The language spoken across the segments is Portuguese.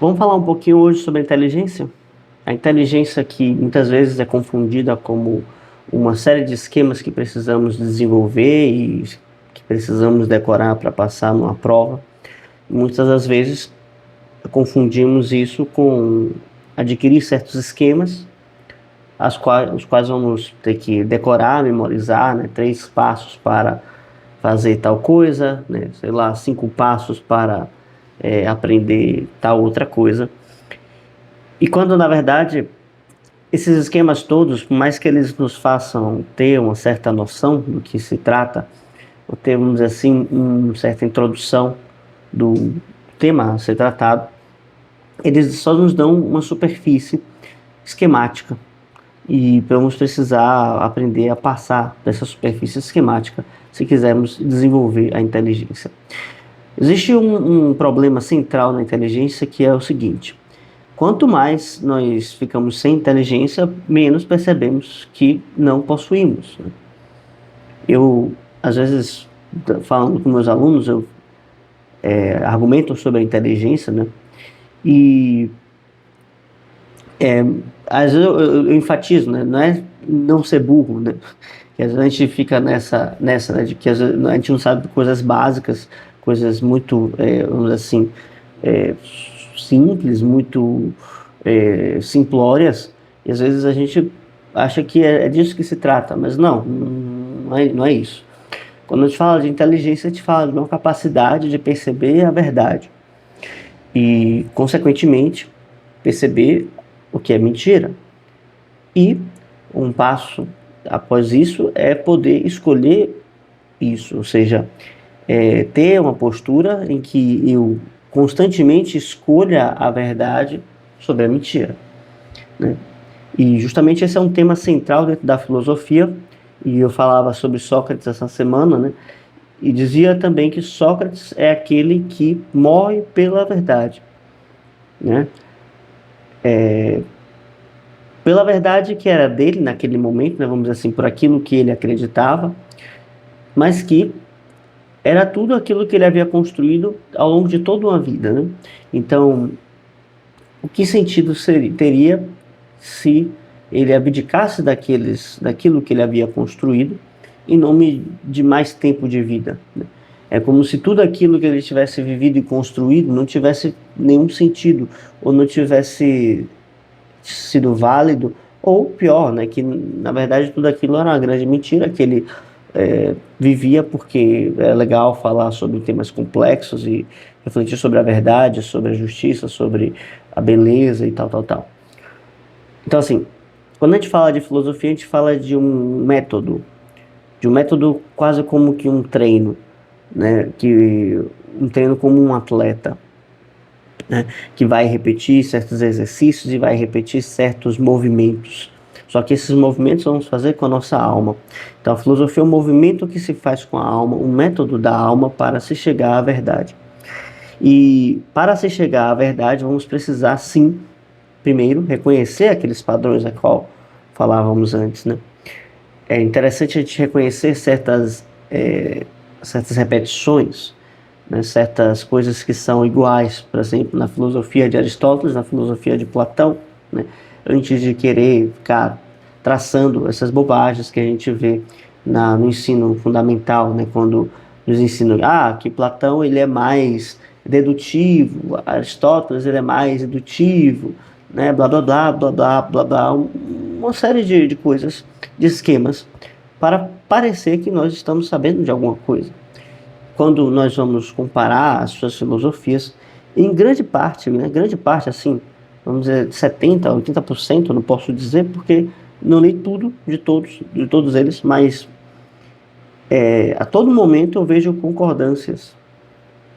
Vamos falar um pouquinho hoje sobre a inteligência? A inteligência que muitas vezes é confundida como uma série de esquemas que precisamos desenvolver e que precisamos decorar para passar numa prova. Muitas das vezes confundimos isso com adquirir certos esquemas, os quais vamos ter que decorar, memorizar, né? 3 passos para fazer tal coisa, né? Sei lá, 5 passos para aprender tal outra coisa. E quando, na verdade, esses esquemas todos, por mais que eles nos façam ter uma certa noção do que se trata, ou ter, vamos dizer assim, uma certa introdução do tema a ser tratado, eles só nos dão uma superfície esquemática e vamos precisar aprender a passar dessa superfície esquemática se quisermos desenvolver a inteligência. Existe um problema central na inteligência que é o seguinte: quanto mais nós ficamos sem inteligência, menos percebemos que não possuímos. Eu, às vezes, falando com meus alunos, eu argumento sobre a inteligência, né? E às vezes eu enfatizo, né? Não é não ser burro, né? Que às vezes a gente fica nessa né? De que às vezes a gente não sabe coisas básicas, coisas muito, vamos dizer assim, simples, muito simplórias, e às vezes a gente acha que é disso que se trata, mas não é isso. Quando a gente fala de inteligência, a gente fala de uma capacidade de perceber a verdade e, consequentemente, perceber o que é mentira. E um passo após isso é poder escolher isso, ou seja, ter uma postura em que eu constantemente escolha a verdade sobre a mentira, né? E justamente esse é um tema central dentro da filosofia, e eu falava sobre Sócrates essa semana, né? E dizia também que Sócrates é aquele que morre pela verdade, né? Pela verdade que era dele naquele momento, né? Vamos dizer assim, por aquilo que ele acreditava, mas que era tudo aquilo que ele havia construído ao longo de toda uma vida, né? Então, o que sentido teria se ele abdicasse daquilo que ele havia construído em nome de mais tempo de vida, né? É como se tudo aquilo que ele tivesse vivido e construído não tivesse nenhum sentido, ou não tivesse sido válido, ou pior, né, que na verdade tudo aquilo era uma grande mentira, que ele vivia porque é legal falar sobre temas complexos e refletir sobre a verdade, sobre a justiça, sobre a beleza e tal. Então, assim, quando a gente fala de filosofia, a gente fala de um método quase como que um treino, né? Um treino como um atleta, né? Que vai repetir certos exercícios e vai repetir certos movimentos. Só que esses movimentos vamos fazer com a nossa alma. Então, a filosofia é um movimento que se faz com a alma, um método da alma para se chegar à verdade. E para se chegar à verdade, vamos precisar, sim, primeiro, reconhecer aqueles padrões a qual falávamos antes, né? É interessante a gente reconhecer certas repetições, né? Certas coisas que são iguais, por exemplo, na filosofia de Aristóteles, na filosofia de Platão, né? Antes de querer ficar traçando essas bobagens que a gente vê no ensino fundamental, né? Quando nos ensinam que Platão ele é mais dedutivo, Aristóteles ele é mais dedutivo, né? Blá blá blá blá blá blá blá, uma série de coisas, de esquemas, para parecer que nós estamos sabendo de alguma coisa. Quando nós vamos comparar as suas filosofias, em grande parte, né? Grande parte, assim, vamos dizer 70%, 80%, não posso dizer porque não li tudo de todos eles, mas a todo momento eu vejo concordâncias,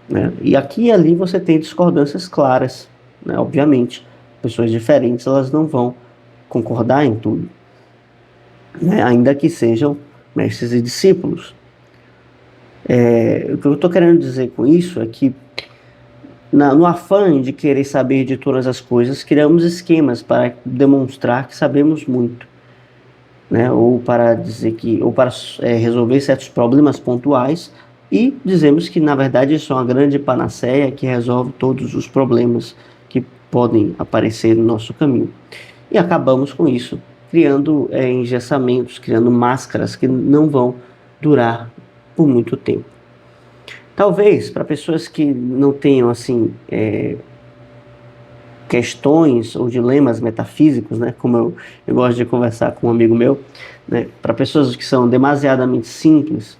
né? E aqui e ali você tem discordâncias claras, né? Obviamente, pessoas diferentes elas não vão concordar em tudo, né? Ainda que sejam mestres e discípulos. O que eu estou querendo dizer com isso é que no afã de querer saber de todas as coisas, criamos esquemas para demonstrar que sabemos muito, né? Ou para resolver certos problemas pontuais, e dizemos que na verdade isso é uma grande panaceia que resolve todos os problemas que podem aparecer no nosso caminho. E acabamos com isso, criando engessamentos, criando máscaras que não vão durar por muito tempo. Talvez para pessoas que não tenham assim questões ou dilemas metafísicos, né, como eu gosto de conversar com um amigo meu, né, para pessoas que são demasiadamente simples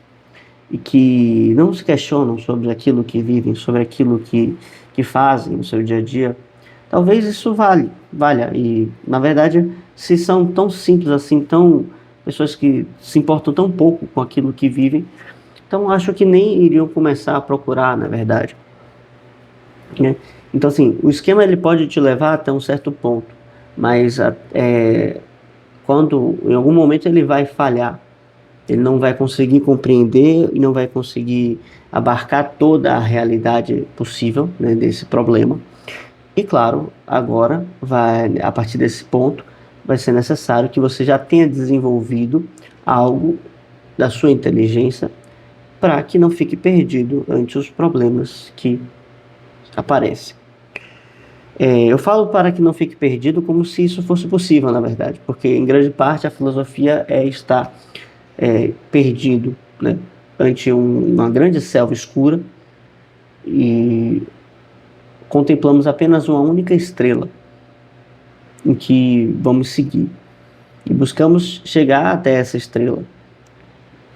e que não se questionam sobre aquilo que vivem, sobre aquilo que fazem no seu dia a dia, talvez isso valha. E, na verdade, se são tão simples assim, pessoas que se importam tão pouco com aquilo que vivem, então acho que nem iriam começar a procurar, na verdade, né? Então, assim, o esquema ele pode te levar até um certo ponto, mas quando em algum momento ele vai falhar, ele não vai conseguir compreender e não vai conseguir abarcar toda a realidade possível, né, desse problema. E claro, agora a partir desse ponto, vai ser necessário que você já tenha desenvolvido algo da sua inteligência para que não fique perdido ante os problemas que aparecem. Eu falo para que não fique perdido como se isso fosse possível, na verdade, porque em grande parte a filosofia está perdido, né, ante uma grande selva escura e contemplamos apenas uma única estrela em que vamos seguir e buscamos chegar até essa estrela,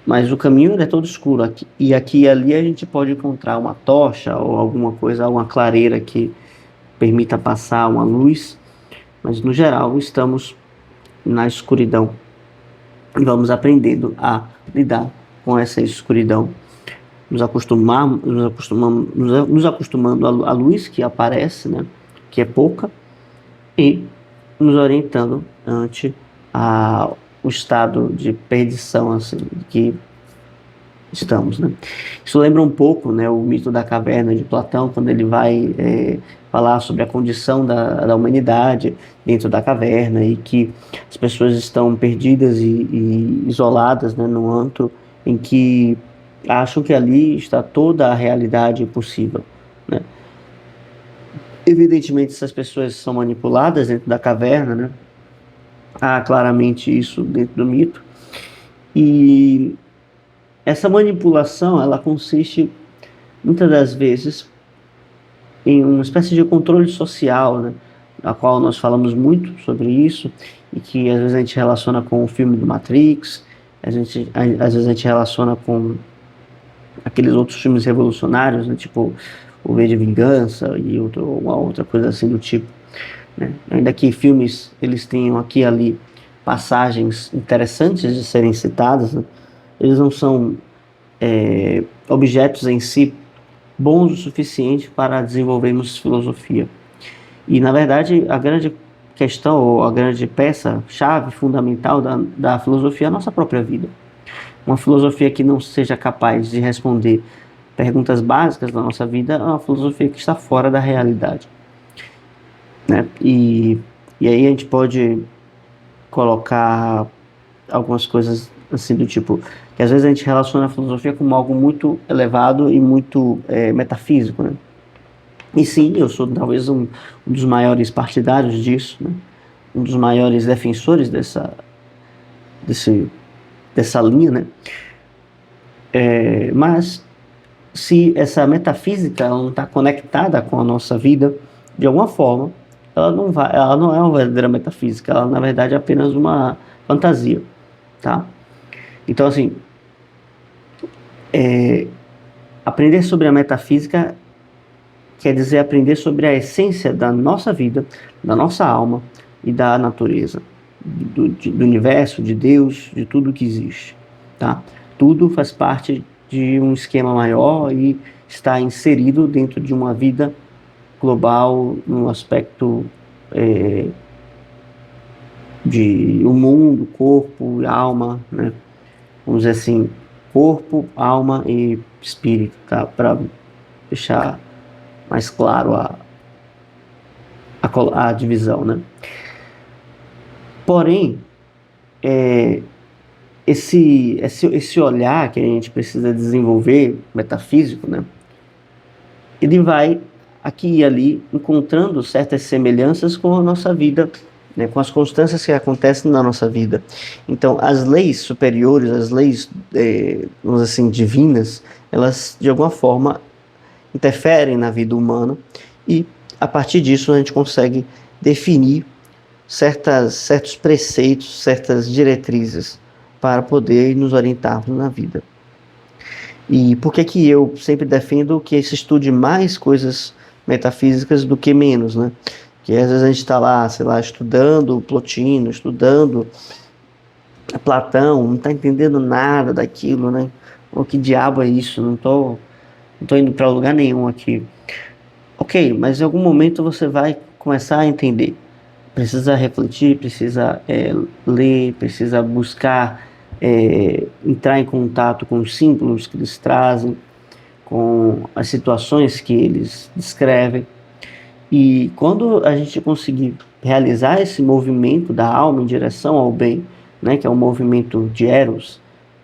mas o caminho é todo escuro aqui e ali a gente pode encontrar uma tocha ou alguma coisa, alguma clareira que permita passar uma luz, mas no geral estamos na escuridão e vamos aprendendo a lidar com essa escuridão, nos acostumando à luz que aparece, né, que é pouca, e nos orientando ante o estado de perdição assim, que estamos, né? Isso lembra um pouco, né, o mito da caverna de Platão, quando ele vai falar sobre a condição da humanidade dentro da caverna e que as pessoas estão perdidas e isoladas, né, num antro em que acham que ali está toda a realidade possível, né? Evidentemente, essas pessoas são manipuladas dentro da caverna, né? Há claramente isso dentro do mito. E essa manipulação, ela consiste muitas das vezes em uma espécie de controle social, né, a qual nós falamos muito sobre isso e que às vezes a gente relaciona com o filme do Matrix, às vezes a gente relaciona com aqueles outros filmes revolucionários, né, tipo o V de Vingança e uma outra coisa assim do tipo, né? Ainda que filmes eles tenham aqui e ali passagens interessantes de serem citadas, né, eles não são objetos em si bons o suficiente para desenvolvermos filosofia. E, na verdade, a grande questão, ou a grande peça-chave fundamental da filosofia é a nossa própria vida. Uma filosofia que não seja capaz de responder perguntas básicas da nossa vida é uma filosofia que está fora da realidade, né? E aí a gente pode colocar algumas coisas assim do tipo, que às vezes a gente relaciona a filosofia como algo muito elevado e muito metafísico, né? E sim, eu sou talvez um dos maiores partidários disso, né? Um dos maiores defensores dessa linha, né? Mas se essa metafísica ela não está conectada com a nossa vida de alguma forma, ela não é uma verdadeira metafísica, ela na verdade é apenas uma fantasia, tá? Então, assim, aprender sobre a metafísica quer dizer aprender sobre a essência da nossa vida, da nossa alma e da natureza, do universo, de Deus, de tudo que existe, tá? Tudo faz parte de um esquema maior e está inserido dentro de uma vida global, no aspecto de o mundo, corpo e alma, né? Vamos dizer assim, corpo, alma e espírito, tá? Para deixar mais claro a divisão, né? Porém, esse olhar que a gente precisa desenvolver, metafísico, né? Ele vai aqui e ali, encontrando certas semelhanças com a nossa vida, né, com as constâncias que acontecem na nossa vida. Então, as leis superiores, as leis, vamos dizer assim, divinas, elas, de alguma forma, interferem na vida humana e, a partir disso, a gente consegue definir certos preceitos, certas diretrizes para poder nos orientarmos na vida. E por que que eu sempre defendo que se estude mais coisas metafísicas do que menos, né? Que às vezes a gente está lá, sei lá, estudando Plotino, estudando Platão, não está entendendo nada daquilo, né? O que diabo é isso? Não tô indo para lugar nenhum aqui. Ok, mas em algum momento você vai começar a entender. Precisa refletir, precisa ler, precisa buscar entrar em contato com os símbolos que eles trazem, com as situações que eles descrevem. E quando a gente conseguir realizar esse movimento da alma em direção ao bem, né, que é um movimento de Eros,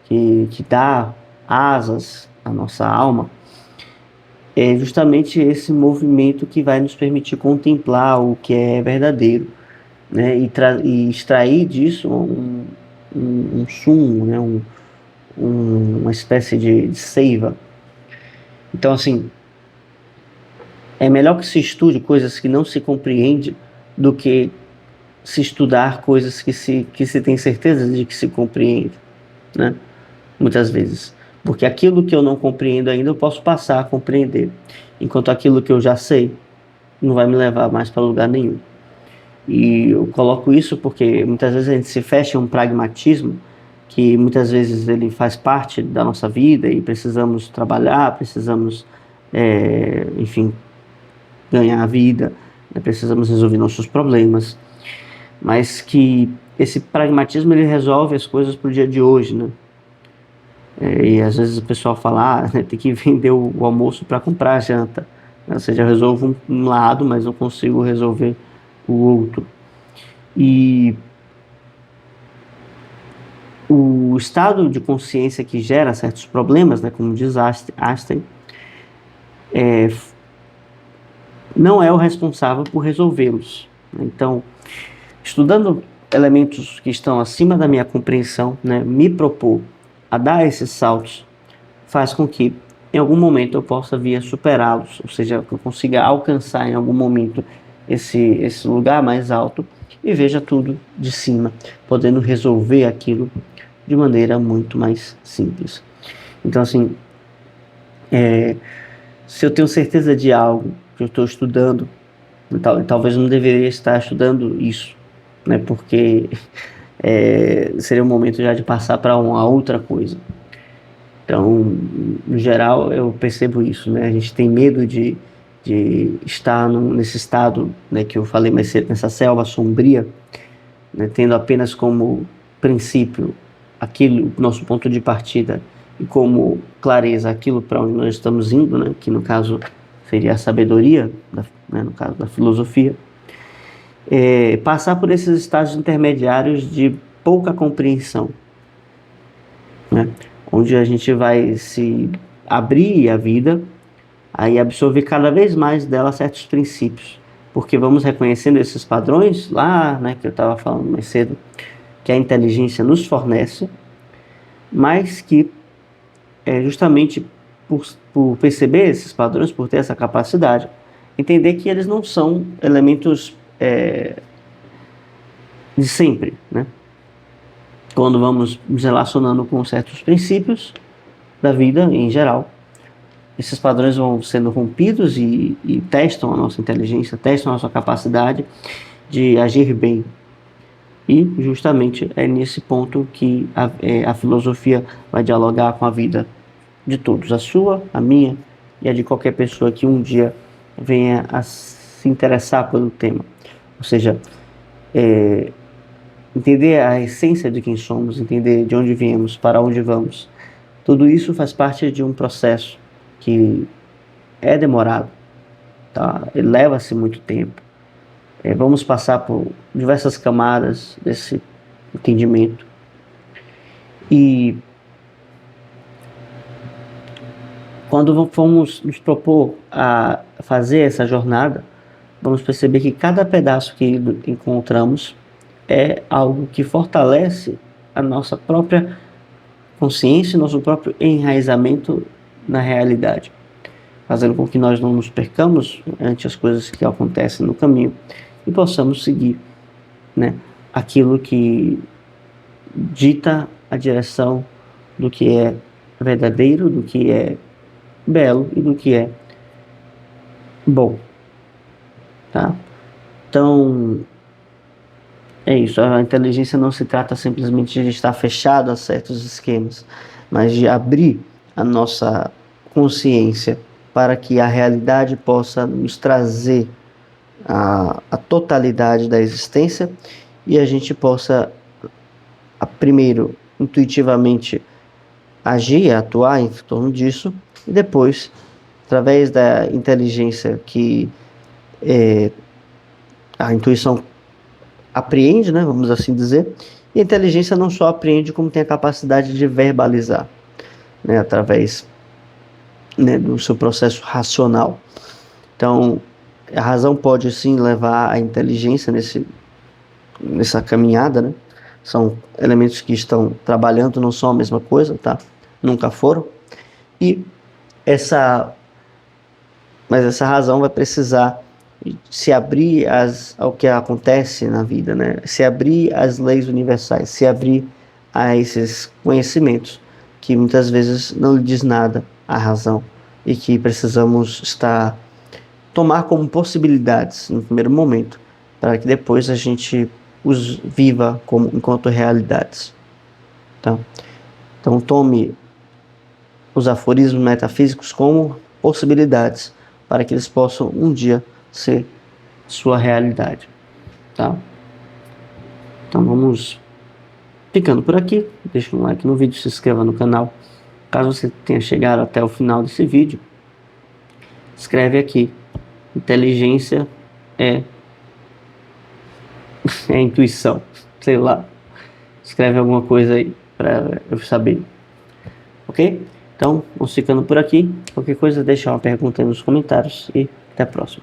que dá asas à nossa alma, é justamente esse movimento que vai nos permitir contemplar o que é verdadeiro, né, e extrair disso um sumo, né, uma espécie de seiva. Então, assim, é melhor que se estude coisas que não se compreende do que se estudar coisas que se tem certeza de que se compreende, né? Muitas vezes. Porque aquilo que eu não compreendo ainda eu posso passar a compreender, enquanto aquilo que eu já sei não vai me levar mais para lugar nenhum. E eu coloco isso porque muitas vezes a gente se fecha em um pragmatismo que muitas vezes ele faz parte da nossa vida e precisamos trabalhar, precisamos, enfim, ganhar a vida, né? Precisamos resolver nossos problemas, mas que esse pragmatismo ele resolve as coisas para o dia de hoje, né? E às vezes o pessoal fala, tem que vender o almoço para comprar a janta, né? Ou seja, eu resolvo um lado, mas não consigo resolver o outro. E o estado de consciência que gera certos problemas, né, como diz Einstein, não é o responsável por resolvê-los. Então, estudando elementos que estão acima da minha compreensão, né, me propor a dar esses saltos, faz com que em algum momento eu possa vir a superá-los, ou seja, que eu consiga alcançar em algum momento esse lugar mais alto e veja tudo de cima, podendo resolver aquilo de maneira muito mais simples. Então, assim, se eu tenho certeza de algo que eu estou estudando, talvez eu não deveria estar estudando isso, né? Porque seria o momento já de passar para uma outra coisa. Então, no geral, eu percebo isso, né? A gente tem medo de estar nesse estado, né, que eu falei mais cedo, nessa selva sombria, né, tendo apenas como princípio aquilo, nosso ponto de partida, e como clareza aquilo para onde nós estamos indo, né, que no caso seria a sabedoria, né, no caso da filosofia, passar por esses estágios intermediários de pouca compreensão, né, onde a gente vai se abrir à vida, aí absorver cada vez mais dela certos princípios, porque vamos reconhecendo esses padrões lá, né, que eu estava falando mais cedo, que a inteligência nos fornece, mas que justamente por perceber esses padrões, por ter essa capacidade, entender que eles não são elementos de sempre, né? Quando vamos nos relacionando com certos princípios da vida em geral, esses padrões vão sendo rompidos e testam a nossa inteligência, testam a nossa capacidade de agir bem. E justamente é nesse ponto que a filosofia vai dialogar com a vida de todos, a sua, a minha e a de qualquer pessoa que um dia venha a se interessar pelo tema. Ou seja, entender a essência de quem somos, entender de onde viemos, para onde vamos. Tudo isso faz parte de um processo que é demorado, tá? Leva-se muito tempo. Vamos passar por diversas camadas desse entendimento. E quando vamos nos propor a fazer essa jornada, vamos perceber que cada pedaço que encontramos é algo que fortalece a nossa própria consciência, nosso próprio enraizamento na realidade, fazendo com que nós não nos percamos ante as coisas que acontecem no caminho e possamos seguir, né, aquilo que dita a direção do que é verdadeiro, do que é belo e do que é bom, tá? Então, é isso. A inteligência não se trata simplesmente de estar fechado a certos esquemas, mas de abrir a nossa consciência para que a realidade possa nos trazer a totalidade da existência e a gente possa, primeiro, intuitivamente agir, atuar em torno disso, e depois, através da inteligência que a intuição apreende, né, vamos assim dizer, e a inteligência não só apreende, como tem a capacidade de verbalizar, né, através, né, do seu processo racional. Então, a razão pode sim levar a inteligência nessa caminhada, né? São elementos que estão trabalhando, não são a mesma coisa, tá? Nunca foram. Mas essa razão vai precisar se abrir ao que acontece na vida, né? Se abrir às leis universais, se abrir a esses conhecimentos que muitas vezes não lhe diz nada à razão e que precisamos tomar como possibilidades no primeiro momento, para que depois a gente os viva enquanto realidades. Tá? Então tome os aforismos metafísicos como possibilidades, para que eles possam um dia ser sua realidade. Tá? Então vamos ficando por aqui. Deixa um like no vídeo, se inscreva no canal. Caso você tenha chegado até o final desse vídeo, escreve aqui: inteligência é intuição, sei lá. Escreve alguma coisa aí para eu saber. Ok? Então, vamos ficando por aqui. Qualquer coisa, deixa uma pergunta aí nos comentários e até a próxima.